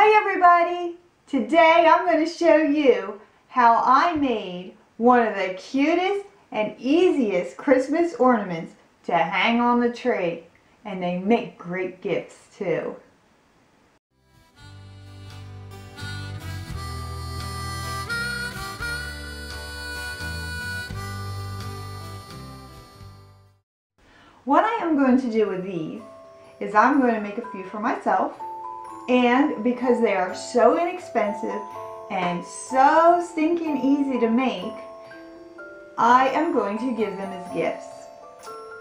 Hi everybody! Today I'm going to show you how I made one of the cutest and easiest Christmas ornaments to hang on the tree. And they make great gifts too. What I am going to do with these is I'm going to make a few for myself. And because they are so inexpensive and so stinking easy to make, I am going to give them as gifts.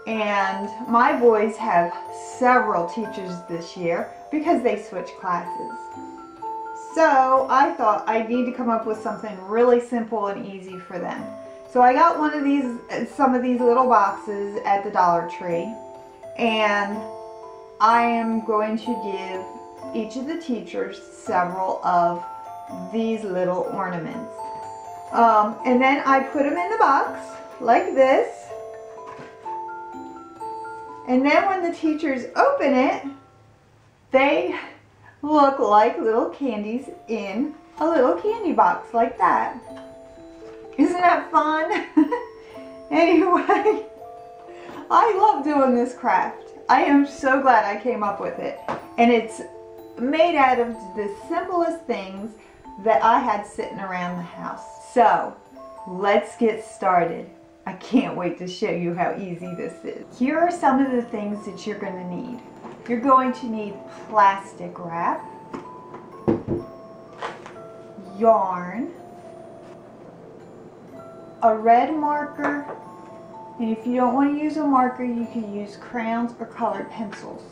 And my boys have several teachers this year because they switch classes. So I thought I need to come up with something really simple and easy for them. So I got some of these little boxes at the Dollar Tree, and I am going to give each of the teachers several of these little ornaments. And then I put them in the box like this. And then when the teachers open it, they look like little candies in a little candy box like that. Isn't that fun? Anyway, I love doing this craft. I am so glad I came up with it. And it's made out of the simplest things that I had sitting around the house. So let's get started. I can't wait to show you how easy this is. Here are some of the things that you're going to need. You're going to need plastic wrap, yarn, a red marker, and if you don't want to use a marker, you can use crayons or colored pencils.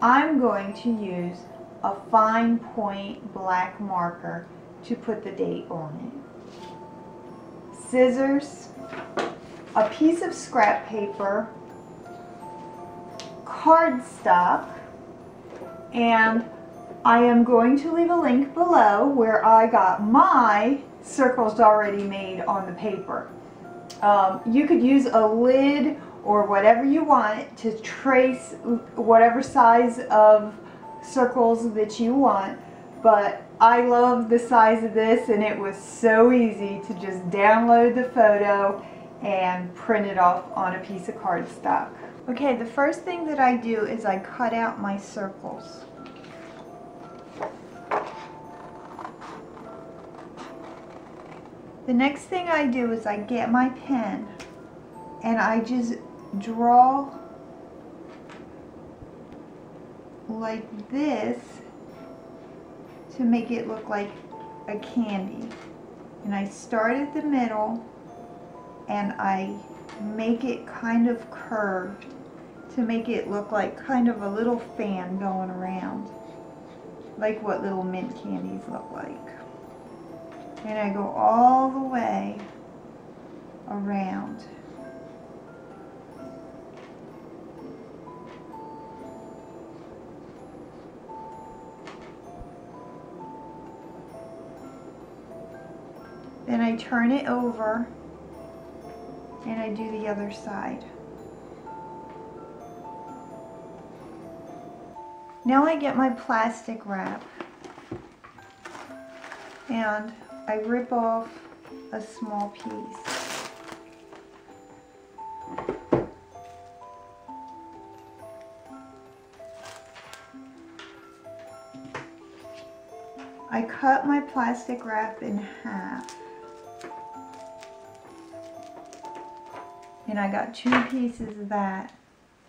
I'm going to use a fine point black marker to put the date on it. Scissors, a piece of scrap paper, cardstock, and I am going to leave a link below where I got my circles already made on the paper. You could use a lid or whatever you want to trace whatever size of circles that you want, but I love the size of this, and it was so easy to just download the photo and print it off on a piece of cardstock. Okay, the first thing that I do is I cut out my circles. The next thing I do is I get my pen and I just draw like this to make it look like a candy. And I start at the middle and I make it kind of curved to make it look like kind of a little fan going around, like what little mint candies look like. And I go all the way around. Then I turn it over and I do the other side. Now I get my plastic wrap and I rip off a small piece. I cut my plastic wrap in half. And I got 2 pieces of that,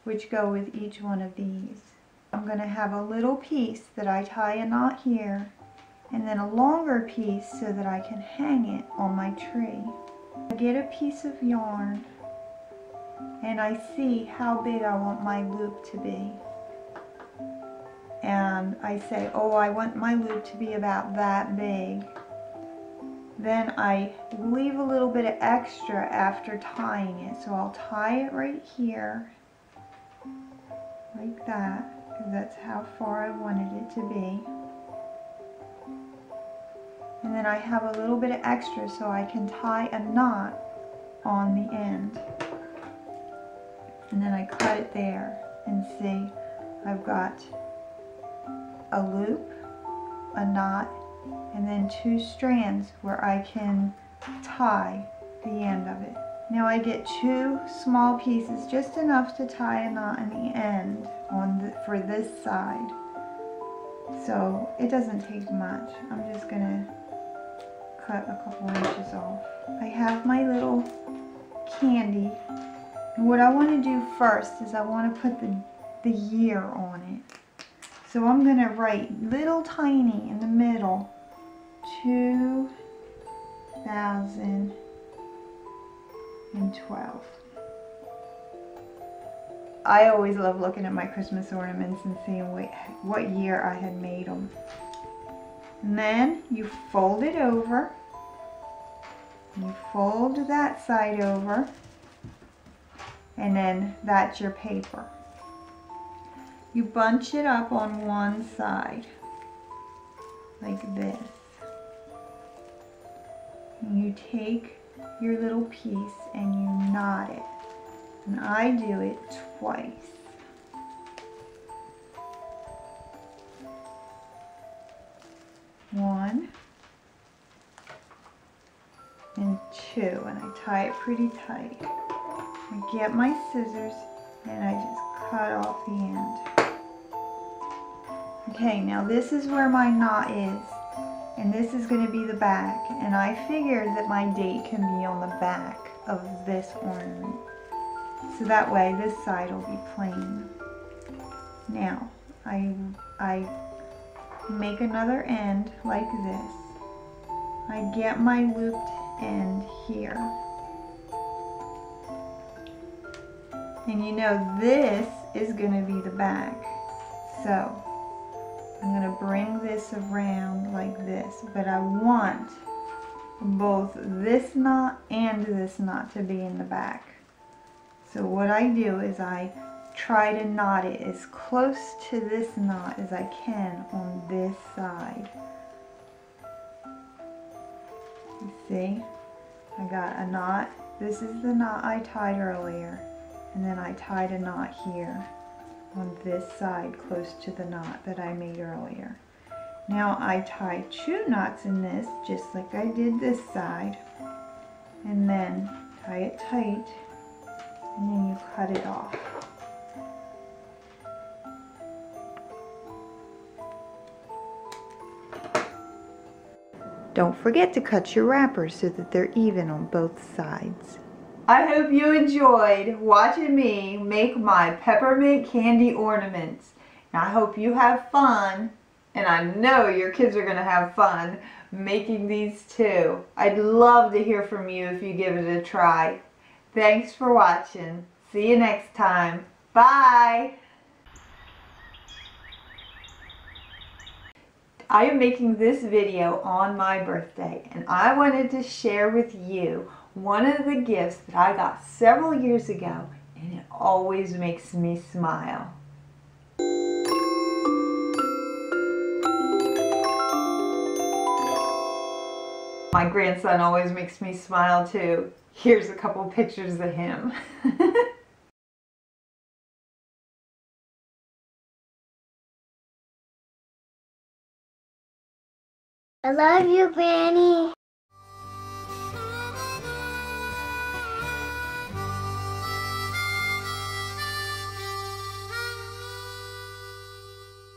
which go with each one of these. I'm going to have a little piece that I tie a knot here, and then a longer piece so that I can hang it on my tree. I get a piece of yarn, and I see how big I want my loop to be. And I say, oh, I want my loop to be about that big. Then I leave a little bit of extra after tying it. So I'll tie it right here, like that, because that's how far I wanted it to be. And then I have a little bit of extra so I can tie a knot on the end. And then I cut it there, and see, I've got a loop, a knot, and then 2 strands where I can tie the end of it. Now I get 2 small pieces, just enough to tie a knot in the end for this side. So it doesn't take much. I'm just gonna cut a couple inches off. I have my little candy. And what I want to do first is I want to put the year on it. So I'm going to write little tiny in the middle, 2012. I always love looking at my Christmas ornaments and seeing what year I had made them. And then you fold it over. You fold that side over. And then that's your paper. You bunch it up on one side, like this. And you take your little piece and you knot it. And I do it twice. One and 2, and I tie it pretty tight. I get my scissors and I just cut off the end. Okay, now this is where my knot is, and this is going to be the back, and I figured that my date can be on the back of this ornament. So that way this side will be plain. Now, I make another end like this. I get my looped end here. And you know this is going to be the back. So I'm going to bring this around like this, but I want both this knot and this knot to be in the back. So what I do is I try to knot it as close to this knot as I can on this side. You see? I got a knot. This is the knot I tied earlier. And then I tied a knot here on this side close to the knot that I made earlier. Now I tie 2 knots in this just like I did this side, and then tie it tight, and then you cut it off. Don't forget to cut your wrappers so that they're even on both sides. I hope you enjoyed watching me make my peppermint candy ornaments. And I hope you have fun, and I know your kids are going to have fun making these too. I'd love to hear from you if you give it a try. Thanks for watching. See you next time. Bye! I am making this video on my birthday, and I wanted to share with you one of the gifts that I got several years ago, and it always makes me smile. My grandson always makes me smile too. Here's a couple pictures of him. I love you, Granny.